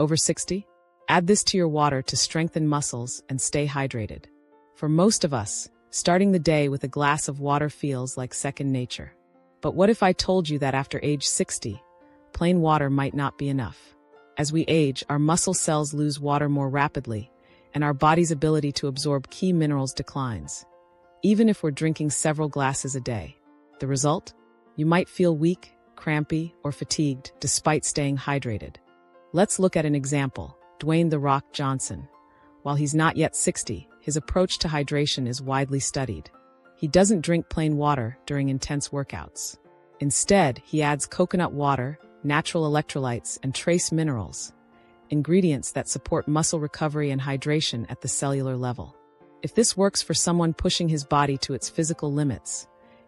Over 60? Add this to your water to strengthen muscles and stay hydrated. For most of us, starting the day with a glass of water feels like second nature. But what if I told you that after age 60, plain water might not be enough? As we age, our muscle cells lose water more rapidly, and our body's ability to absorb key minerals declines, even if we're drinking several glasses a day. The result? You might feel weak, crampy, or fatigued despite staying hydrated. Let's look at an example. Dwayne "The Rock" Johnson. While he's not yet 60, his approach to hydration is widely studied. He doesn't drink plain water during intense workouts. Instead, he adds coconut water, natural electrolytes, and trace minerals, ingredients that support muscle recovery and hydration at the cellular level. If this works for someone pushing his body to its physical limits,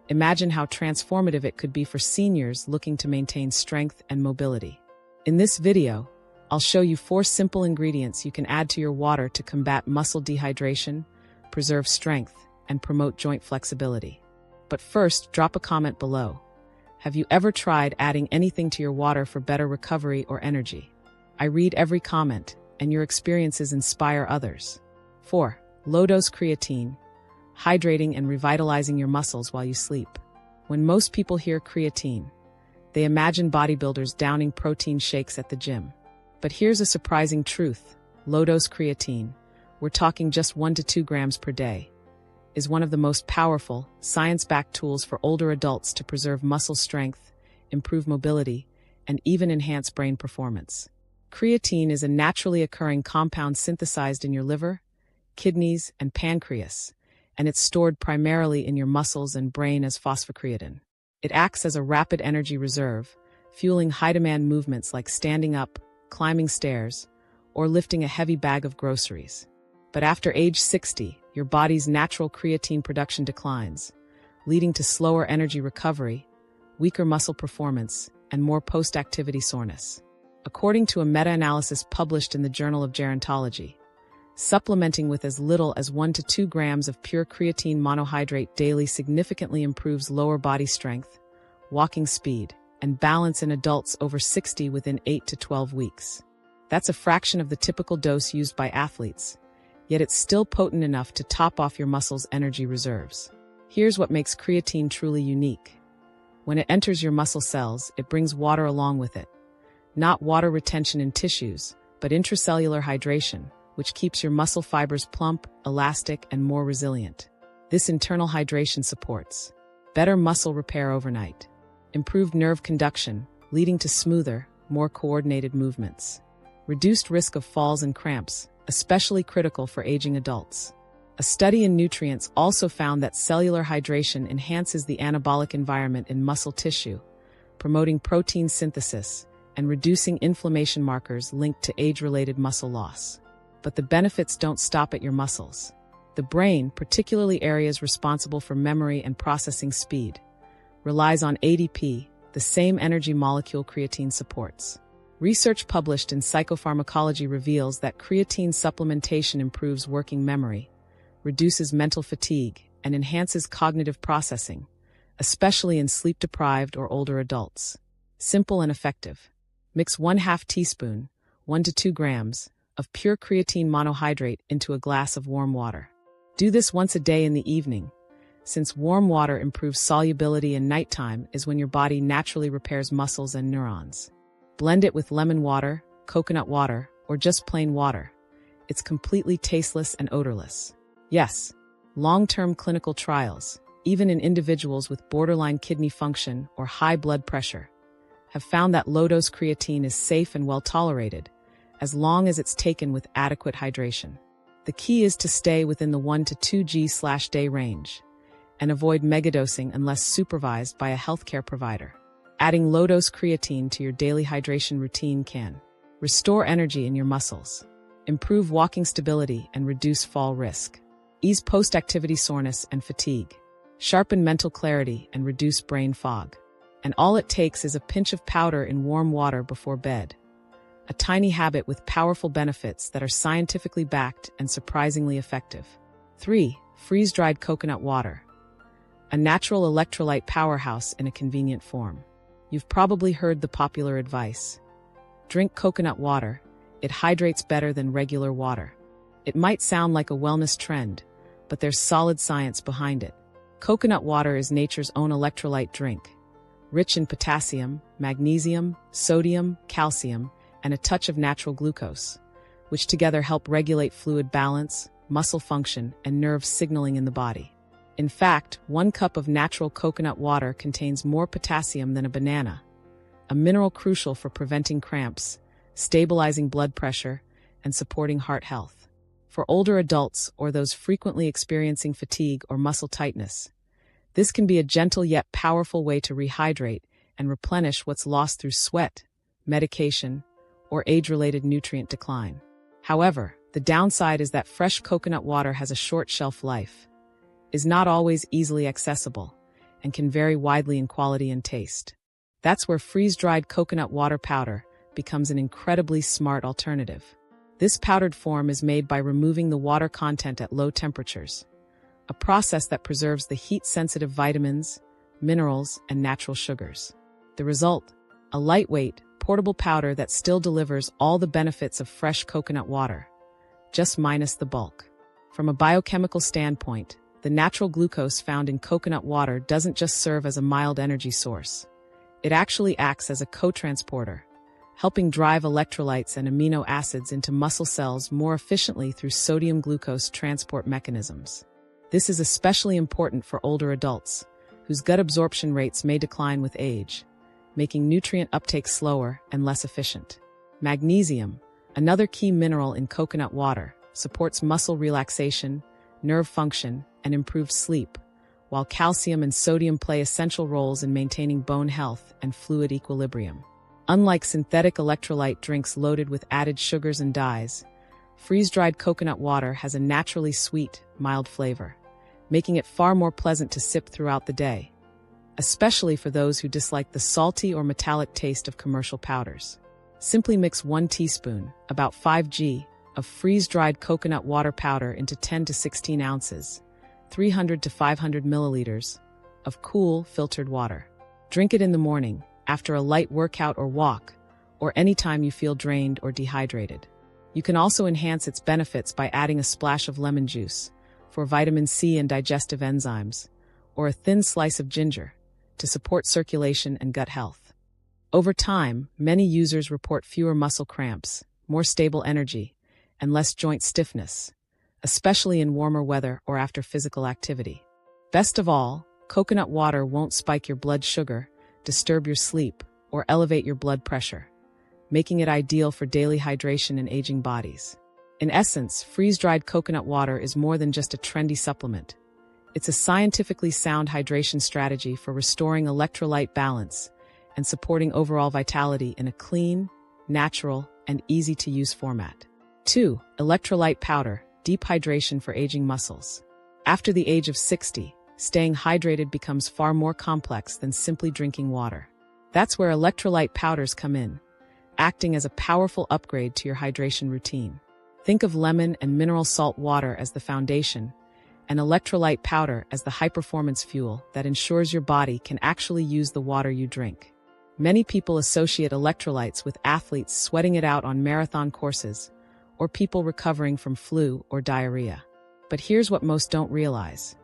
imagine how transformative it could be for seniors looking to maintain strength and mobility. In this video, I'll show you 4 simple ingredients you can add to your water to combat muscle dehydration, preserve strength, and promote joint flexibility. But first, drop a comment below. Have you ever tried adding anything to your water for better recovery or energy? I read every comment, and your experiences inspire others. 4. Low-dose creatine, hydrating and revitalizing your muscles while you sleep. When most people hear creatine, they imagine bodybuilders downing protein shakes at the gym. But here's a surprising truth. Low-dose creatine, we're talking just 1 to 2 grams per day, is one of the most powerful, science-backed tools for older adults to preserve muscle strength, improve mobility, and even enhance brain performance. Creatine is a naturally occurring compound synthesized in your liver, kidneys, and pancreas, and it's stored primarily in your muscles and brain as phosphocreatine. It acts as a rapid energy reserve, fueling high-demand movements like standing up, climbing stairs, or lifting a heavy bag of groceries. But after age 60, your body's natural creatine production declines, leading to slower energy recovery, weaker muscle performance, and more post-activity soreness. According to a meta-analysis published in the Journal of Gerontology, supplementing with as little as 1 to 2 grams of pure creatine monohydrate daily significantly improves lower body strength, walking speed, and balance in adults over 60 within 8 to 12 weeks. That's a fraction of the typical dose used by athletes, yet it's still potent enough to top off your muscles' energy reserves. Here's what makes creatine truly unique. When it enters your muscle cells, it brings water along with it. Not water retention in tissues, but intracellular hydration, which keeps your muscle fibers plump, elastic, and more resilient. This internal hydration supports better muscle repair overnight, improved nerve conduction, leading to smoother, more coordinated movements, reduced risk of falls and cramps, especially critical for aging adults. A study in nutrients also found that cellular hydration enhances the anabolic environment in muscle tissue, promoting protein synthesis and reducing inflammation markers linked to age-related muscle loss. But the benefits don't stop at your muscles. The brain, particularly areas responsible for memory and processing speed, relies on ADP, the same energy molecule creatine supports. Research published in Psychopharmacology reveals that creatine supplementation improves working memory, reduces mental fatigue, and enhances cognitive processing, especially in sleep-deprived or older adults. Simple and effective. Mix 1/2 teaspoon, 1 to 2 grams, of pure creatine monohydrate into a glass of warm water. Do this once a day in the evening, since warm water improves solubility and nighttime is when your body naturally repairs muscles and neurons. Blend it with lemon water, coconut water, or just plain water. It's completely tasteless and odorless. Yes, long-term clinical trials, even in individuals with borderline kidney function or high blood pressure, have found that low-dose creatine is safe and well-tolerated, as long as it's taken with adequate hydration. The key is to stay within the 1 to 2 g/day range, and avoid megadosing unless supervised by a healthcare provider. Adding low-dose creatine to your daily hydration routine can restore energy in your muscles, improve walking stability and reduce fall risk, ease post-activity soreness and fatigue, sharpen mental clarity and reduce brain fog. And all it takes is a pinch of powder in warm water before bed. A tiny habit with powerful benefits that are scientifically backed and surprisingly effective. 3. Freeze-dried coconut water. A natural electrolyte powerhouse in a convenient form. You've probably heard the popular advice. Drink coconut water, it hydrates better than regular water. It might sound like a wellness trend, but there's solid science behind it. Coconut water is nature's own electrolyte drink, rich in potassium, magnesium, sodium, calcium, and a touch of natural glucose, which together help regulate fluid balance, muscle function, and nerve signaling in the body. In fact, 1 cup of natural coconut water contains more potassium than a banana, a mineral crucial for preventing cramps, stabilizing blood pressure, and supporting heart health. For older adults or those frequently experiencing fatigue or muscle tightness, this can be a gentle yet powerful way to rehydrate and replenish what's lost through sweat, medication, or age-related nutrient decline. However, the downside is that fresh coconut water has a short shelf life, is not always easily accessible, and can vary widely in quality and taste. That's where freeze-dried coconut water powder becomes an incredibly smart alternative. This powdered form is made by removing the water content at low temperatures, a process that preserves the heat-sensitive vitamins, minerals, and natural sugars. The result? A lightweight, portable powder that still delivers all the benefits of fresh coconut water, just minus the bulk. From a biochemical standpoint, the natural glucose found in coconut water doesn't just serve as a mild energy source. It actually acts as a co-transporter, helping drive electrolytes and amino acids into muscle cells more efficiently through sodium-glucose transport mechanisms. This is especially important for older adults, whose gut absorption rates may decline with age, making nutrient uptake slower and less efficient. Magnesium, another key mineral in coconut water, supports muscle relaxation, nerve function, and improved sleep, while calcium and sodium play essential roles in maintaining bone health and fluid equilibrium. Unlike synthetic electrolyte drinks loaded with added sugars and dyes, freeze-dried coconut water has a naturally sweet, mild flavor, making it far more pleasant to sip throughout the day, especially for those who dislike the salty or metallic taste of commercial powders. Simply mix 1 teaspoon, about 5 g, of freeze-dried coconut water powder into 10 to 16 ounces, 300 to 500 milliliters, of cool, filtered water. Drink it in the morning, after a light workout or walk, or anytime you feel drained or dehydrated. You can also enhance its benefits by adding a splash of lemon juice for vitamin C and digestive enzymes, or a thin slice of ginger to support circulation and gut health. Over time, many users report fewer muscle cramps, more stable energy, and less joint stiffness, especially in warmer weather or after physical activity. Best of all, coconut water won't spike your blood sugar, disturb your sleep, or elevate your blood pressure, making it ideal for daily hydration in aging bodies. In essence, freeze-dried coconut water is more than just a trendy supplement. It's a scientifically sound hydration strategy for restoring electrolyte balance and supporting overall vitality in a clean, natural, and easy-to-use format. 2. Electrolyte powder, deep hydration for aging muscles. After the age of 60, staying hydrated becomes far more complex than simply drinking water. That's where electrolyte powders come in, acting as a powerful upgrade to your hydration routine. Think of lemon and mineral salt water as the foundation, and electrolyte powder as the high-performance fuel that ensures your body can actually use the water you drink. Many people associate electrolytes with athletes sweating it out on marathon courses, or people recovering from flu or diarrhea. But here's what most don't realize.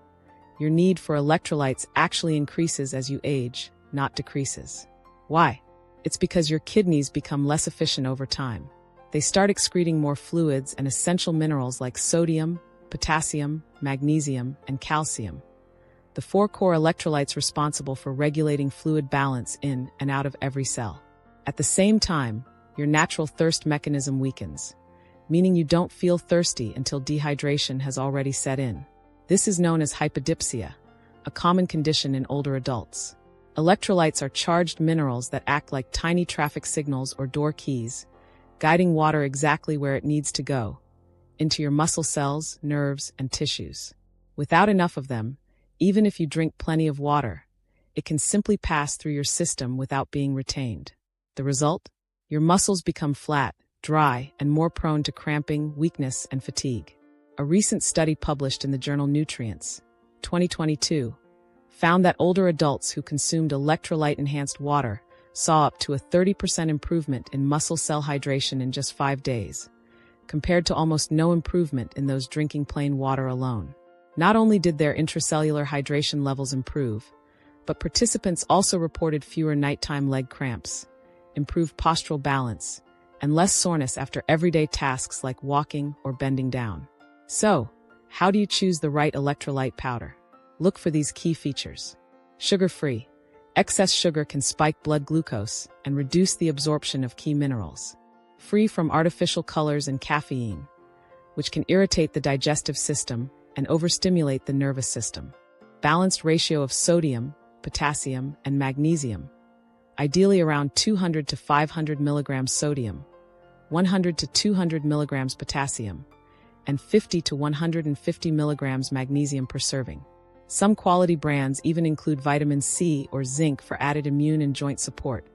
Your need for electrolytes actually increases as you age, not decreases. Why? It's because your kidneys become less efficient over time. They start excreting more fluids and essential minerals like sodium, potassium, magnesium, and calcium, the 4 core electrolytes responsible for regulating fluid balance in and out of every cell. At the same time, your natural thirst mechanism weakens, meaning you don't feel thirsty until dehydration has already set in. This is known as hypodipsia, a common condition in older adults. Electrolytes are charged minerals that act like tiny traffic signals or door keys, guiding water exactly where it needs to go, into your muscle cells, nerves, and tissues. Without enough of them, even if you drink plenty of water, it can simply pass through your system without being retained. The result? Your muscles become flat, dry, and more prone to cramping, weakness, and fatigue. A recent study published in the journal Nutrients, 2022, found that older adults who consumed electrolyte-enhanced water saw up to a 30% improvement in muscle cell hydration in just 5 days, compared to almost no improvement in those drinking plain water alone. Not only did their intracellular hydration levels improve, but participants also reported fewer nighttime leg cramps, improved postural balance, and less soreness after everyday tasks like walking or bending down. So, how do you choose the right electrolyte powder? Look for these key features. Sugar-free. Excess sugar can spike blood glucose and reduce the absorption of key minerals. Free from artificial colors and caffeine, which can irritate the digestive system and overstimulate the nervous system. Balanced ratio of sodium, potassium, and magnesium, ideally around 200 to 500 milligrams sodium, 100 to 200 milligrams potassium, and 50 to 150 milligrams magnesium per serving. Some quality brands even include vitamin C or zinc for added immune and joint support.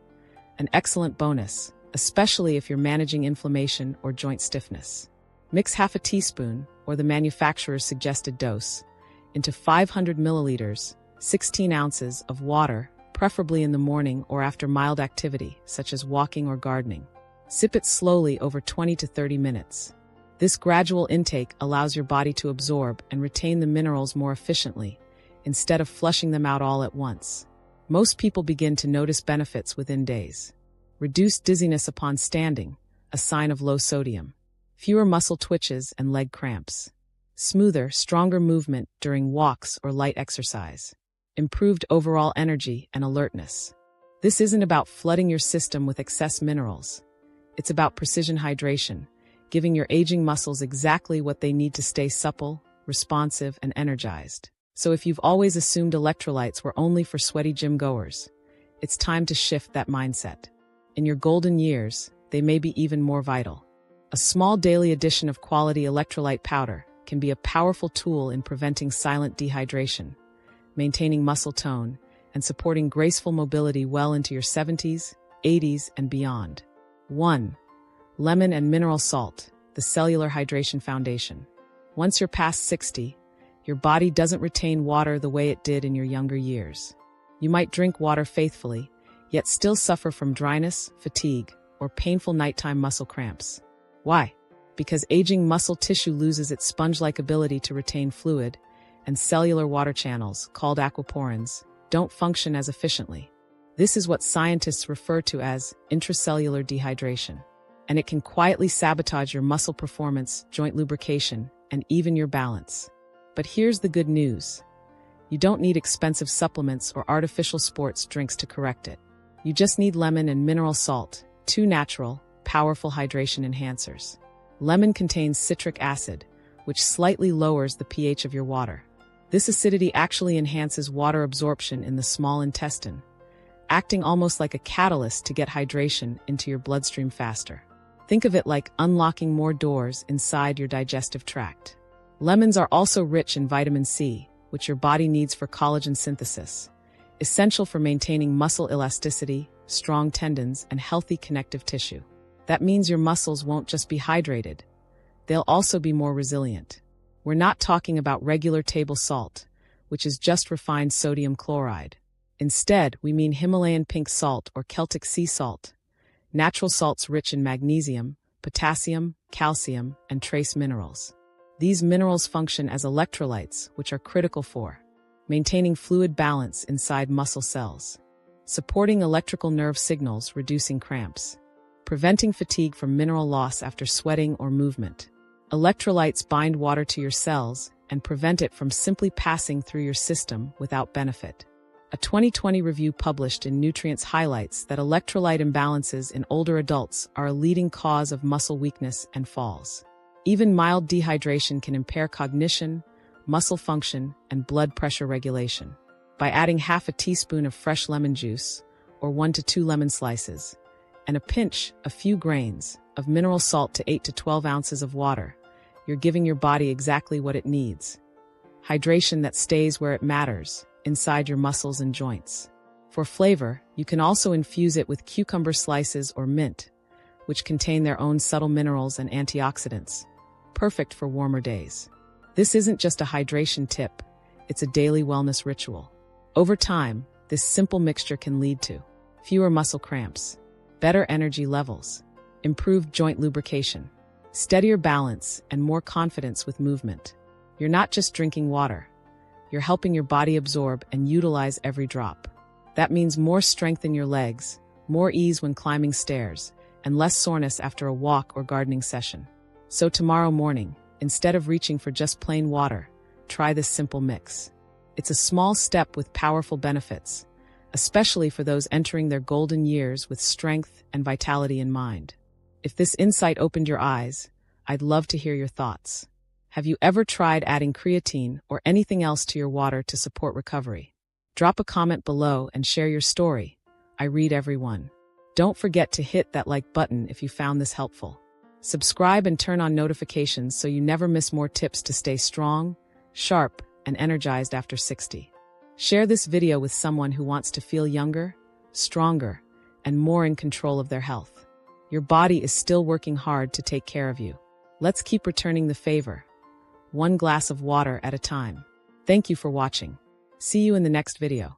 An excellent bonus, especially if you're managing inflammation or joint stiffness. Mix half a teaspoon, or the manufacturer's suggested dose, into 500 milliliters, 16 ounces of water, preferably in the morning or after mild activity, such as walking or gardening. Sip it slowly over 20 to 30 minutes. This gradual intake allows your body to absorb and retain the minerals more efficiently, instead of flushing them out all at once. Most people begin to notice benefits within days. Reduced dizziness upon standing, a sign of low sodium. Fewer muscle twitches and leg cramps. Smoother, stronger movement during walks or light exercise. Improved overall energy and alertness. This isn't about flooding your system with excess minerals. It's about precision hydration, giving your aging muscles exactly what they need to stay supple, responsive, and energized. So if you've always assumed electrolytes were only for sweaty gym goers, it's time to shift that mindset. In your golden years, they may be even more vital. A small daily addition of quality electrolyte powder can be a powerful tool in preventing silent dehydration, maintaining muscle tone, and supporting graceful mobility well into your 70s, 80s, and beyond. 1. Lemon and mineral salt, the cellular hydration foundation. Once you're past 60, your body doesn't retain water the way it did in your younger years. You might drink water faithfully, yet still suffer from dryness, fatigue, or painful nighttime muscle cramps. Why? Because aging muscle tissue loses its sponge-like ability to retain fluid, and cellular water channels, called aquaporins, don't function as efficiently. This is what scientists refer to as intracellular dehydration, and it can quietly sabotage your muscle performance, joint lubrication, and even your balance. But here's the good news. You don't need expensive supplements or artificial sports drinks to correct it. You just need lemon and mineral salt, two natural, powerful hydration enhancers. Lemon contains citric acid, which slightly lowers the pH of your water. This acidity actually enhances water absorption in the small intestine, acting almost like a catalyst to get hydration into your bloodstream faster. Think of it like unlocking more doors inside your digestive tract. Lemons are also rich in vitamin C, which your body needs for collagen synthesis, essential for maintaining muscle elasticity, strong tendons, and healthy connective tissue. That means your muscles won't just be hydrated, they'll also be more resilient. We're not talking about regular table salt, which is just refined sodium chloride. Instead, we mean Himalayan pink salt or Celtic sea salt, natural salts rich in magnesium, potassium, calcium, and trace minerals. These minerals function as electrolytes, which are critical for maintaining fluid balance inside muscle cells, supporting electrical nerve signals, reducing cramps, preventing fatigue from mineral loss after sweating or movement. Electrolytes bind water to your cells and prevent it from simply passing through your system without benefit. A 2020 review published in Nutrients highlights that electrolyte imbalances in older adults are a leading cause of muscle weakness and falls. Even mild dehydration can impair cognition, muscle function, and blood pressure regulation. By adding half a teaspoon of fresh lemon juice, or 1 to 2 lemon slices, and a few grains, of mineral salt to 8 to 12 ounces of water, you're giving your body exactly what it needs. Hydration that stays where it matters, inside your muscles and joints. For flavor, you can also infuse it with cucumber slices or mint, which contain their own subtle minerals and antioxidants, perfect for warmer days. This isn't just a hydration tip, it's a daily wellness ritual. Over time, this simple mixture can lead to fewer muscle cramps, better energy levels, improved joint lubrication, steadier balance, and more confidence with movement. You're not just drinking water. You're helping your body absorb and utilize every drop. That means more strength in your legs, more ease when climbing stairs, and less soreness after a walk or gardening session. So tomorrow morning, instead of reaching for just plain water, try this simple mix. It's a small step with powerful benefits, especially for those entering their golden years with strength and vitality in mind. If this insight opened your eyes, I'd love to hear your thoughts. Have you ever tried adding creatine or anything else to your water to support recovery? Drop a comment below and share your story. I read every one. Don't forget to hit that like button if you found this helpful. Subscribe and turn on notifications so you never miss more tips to stay strong, sharp, and energized after 60. Share this video with someone who wants to feel younger, stronger, and more in control of their health. Your body is still working hard to take care of you. Let's keep returning the favor, one glass of water at a time. Thank you for watching. See you in the next video.